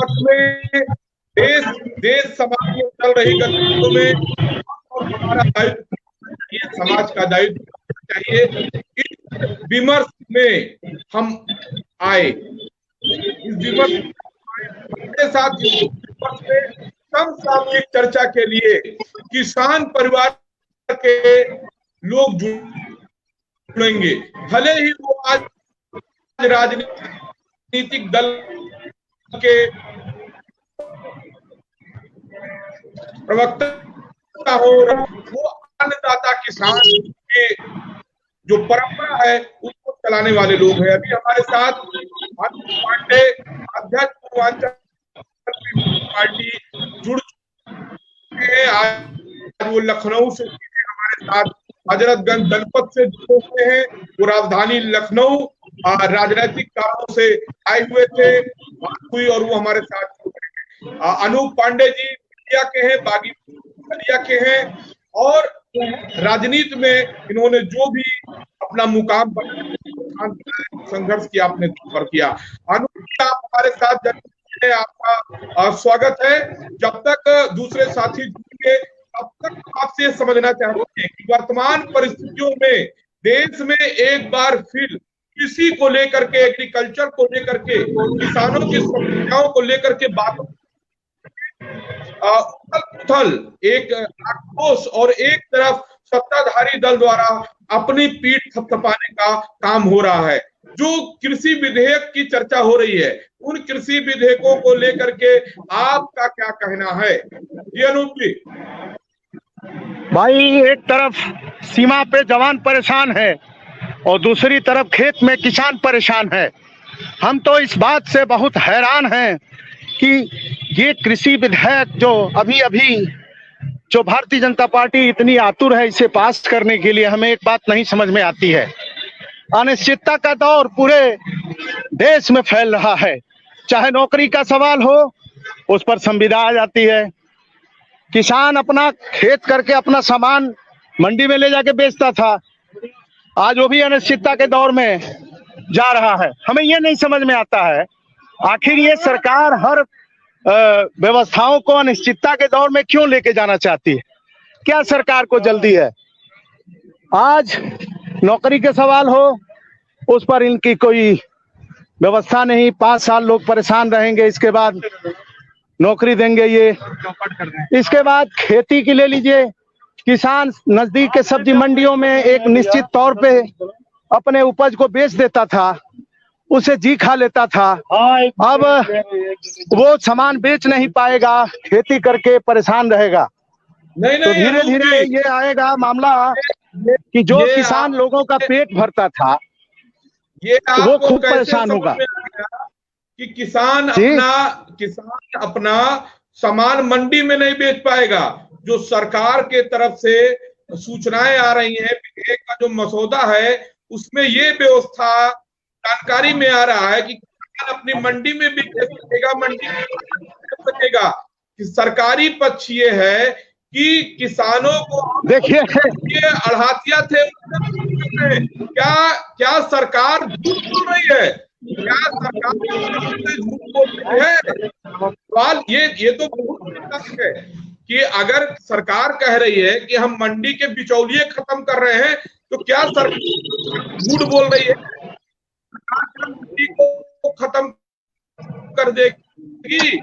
वक्त में देश देश समाज में चल रही गतिविधियों में और हमारा दायित्व, ये समाज का दायित्व चाहिए। इस विमर्श में हम आए, इस विमर्श के साथ विमर्श में समसामयिक चर्चा के लिए किसान परिवार के लोग जुड़ेंगे, भले ही वो आज राजनीतिक दल के प्रवक्ता हो, वो अन्नदाता किसान के जो परंपरा है उसको चलाने वाले लोग हैं। अभी हमारे साथ अनूप पांडे, अध्यक्ष पूर्वांचल पार्टी, जुड़ चुके हैं। आज वो लखनऊ से हमारे साथ हजरतगंज जनपद से जुड़े हुए हैं। वो राजधानी लखनऊ राजनीतिक कारणों से आए हुए थे, बात हुई और वो हमारे साथ जुड़ गए। अनूप पांडे जी बलिया के हैं, बागी बलिया के हैं और राजनीति में इन्होंने जो भी अपना मुकाम संघर्ष किया, अपने पर किया। अनूप जी, आप हमारे साथ है, आपका स्वागत है। जब तक दूसरे साथी जुड़ेंगे तब तक आपसे समझना चाहते हैं कि वर्तमान परिस्थितियों में देश में एक बार फिर कृषि को लेकर के, एग्रीकल्चर को लेकर के, किसानों की समस्याओं को लेकर के बात उथल, एक आक्रोश और एक तरफ सत्ताधारी दल द्वारा अपनी पीठ थपथपाने का काम हो रहा है। जो कृषि विधेयक की चर्चा हो रही है, उन कृषि विधेयकों को लेकर के आपका क्या कहना है? जी अनूप जी। भाई, एक तरफ सीमा पे जवान परेशान है और दूसरी तरफ खेत में किसान परेशान है। हम तो इस बात से बहुत हैरान हैं कि ये कृषि विधेयक जो अभी जो भारतीय जनता पार्टी इतनी आतुर है इसे पास करने के लिए, हमें एक बात नहीं समझ में आती है। अनिश्चितता का दौर पूरे देश में फैल रहा है। चाहे नौकरी का सवाल हो, उस पर संविदा आ जाती है। किसान अपना खेत करके अपना सामान मंडी में ले जाके बेचता था, आज वो भी अनिश्चितता के दौर में जा रहा है। हमें ये नहीं समझ में आता है आखिर ये सरकार हर व्यवस्थाओं को अनिश्चितता के दौर में क्यों लेके जाना चाहती है? क्या सरकार को जल्दी है? आज नौकरी के सवाल हो, उस पर इनकी कोई व्यवस्था नहीं। 5 साल लोग परेशान रहेंगे, इसके बाद नौकरी देंगे ये। इसके बाद खेती की ले लीजिए, किसान नजदीक के सब्जी मंडियों में एक निश्चित तौर पे अपने उपज को बेच देता था, उसे जी खा लेता था। अब वो सामान बेच नहीं पाएगा, खेती करके परेशान रहेगा। तो धीरे धीरे ये आएगा मामला कि जो किसान लोगों का पेट भरता था वो खूब परेशान होगा कि किसान अपना सामान मंडी में नहीं बेच पाएगा। जो सरकार के तरफ से सूचनाएं आ रही हैं, विधेयक का जो मसौदा है उसमें ये व्यवस्था जानकारी में आ रहा है कि किसान अपनी मंडी में भी बेच सकेगा, मंडी में बेच सकेगा। कि सरकारी पक्ष ये है कि किसानों को देखिए, ये अड़हातिया थे। क्या सरकार झूठ बोल रही है? क्या सरकार झूठ बोल रही है? सवाल ये तो बहुत है कि अगर सरकार कह रही है कि हम मंडी के बिचौलिए खत्म कर रहे हैं, तो क्या सरकार झूठ बोल रही है? मंडी को खत्म कर देगी?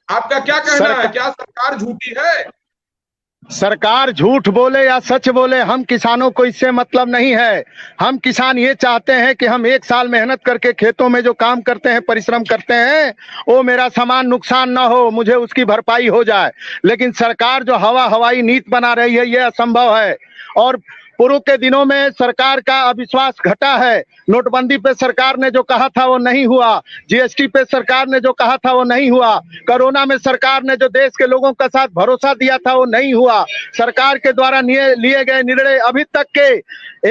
आपका क्या कहना है? क्या सरकार झूठी है? सरकार झूठ बोले या सच बोले, हम किसानों को इससे मतलब नहीं है। हम किसान ये चाहते हैं कि हम 1 साल मेहनत करके खेतों में जो काम करते हैं, परिश्रम करते हैं, वो मेरा सामान नुकसान ना हो, मुझे उसकी भरपाई हो जाए। लेकिन सरकार जो हवाई नीति बना रही है, ये असंभव है। और पूर्व के दिनों में सरकार का अविश्वास घटा है। नोटबंदी पे सरकार ने जो कहा था वो नहीं हुआ, जीएसटी पे सरकार ने जो कहा था वो नहीं हुआ, कोरोना में सरकार ने जो देश के लोगों का साथ भरोसा दिया था वो नहीं हुआ। सरकार के द्वारा लिए गए निर्णय अभी तक के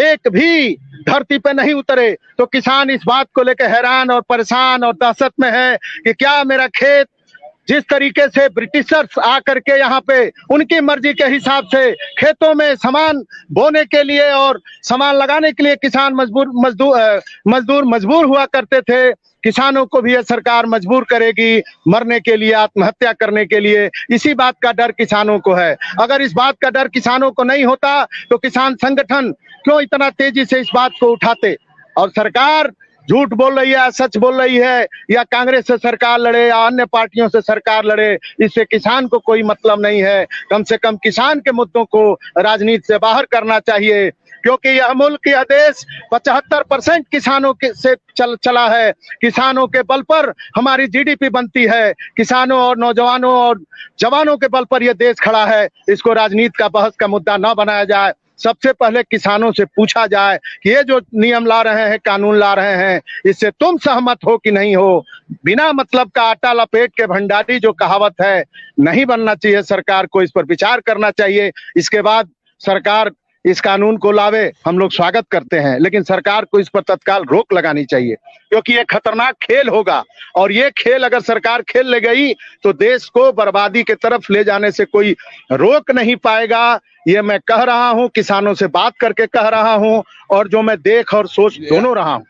एक भी धरती पे नहीं उतरे। तो किसान इस बात को लेकर हैरान और परेशान और दहशत में है कि क्या मेरा खेत, जिस तरीके से ब्रिटिशर्स आकर के यहाँ पे उनकी मर्जी के हिसाब से खेतों में सामान बोने के लिए और सामान लगाने के लिए किसान मजबूर हुआ करते थे, किसानों को भी ये सरकार मजबूर करेगी मरने के लिए, आत्महत्या करने के लिए। इसी बात का डर किसानों को है। अगर इस बात का डर किसानों को नहीं होता तो किसान संगठन क्यों इतना तेजी से इस बात को उठाते। और सरकार झूठ बोल रही है, सच बोल रही है, या कांग्रेस से सरकार लड़े या अन्य पार्टियों से सरकार लड़े, इससे किसान को कोई मतलब नहीं है। कम से कम किसान के मुद्दों को राजनीति से बाहर करना चाहिए, क्योंकि यह मुल्क, यह देश 75% किसानों के से चला है। किसानों के बल पर हमारी जीडीपी बनती है। किसानों और नौजवानों और जवानों के बल पर यह देश खड़ा है। इसको राजनीति का बहस का मुद्दा न बनाया जाए। सबसे पहले किसानों से पूछा जाए कि ये जो नियम ला रहे हैं, कानून ला रहे हैं, इससे तुम सहमत हो कि नहीं हो। बिना मतलब का आटा लपेट के भंडारी जो कहावत है, नहीं बनना चाहिए। सरकार को इस पर विचार करना चाहिए। इसके बाद सरकार इस कानून को लावे, हम लोग स्वागत करते हैं, लेकिन सरकार को इस पर तत्काल रोक लगानी चाहिए, क्योंकि ये खतरनाक खेल होगा। और ये खेल अगर सरकार खेल ले गई तो देश को बर्बादी की तरफ ले जाने से कोई रोक नहीं पाएगा। ये मैं कह रहा हूं, किसानों से बात करके कह रहा हूं, और जो मैं देख और सोच दोनों रहा हूं।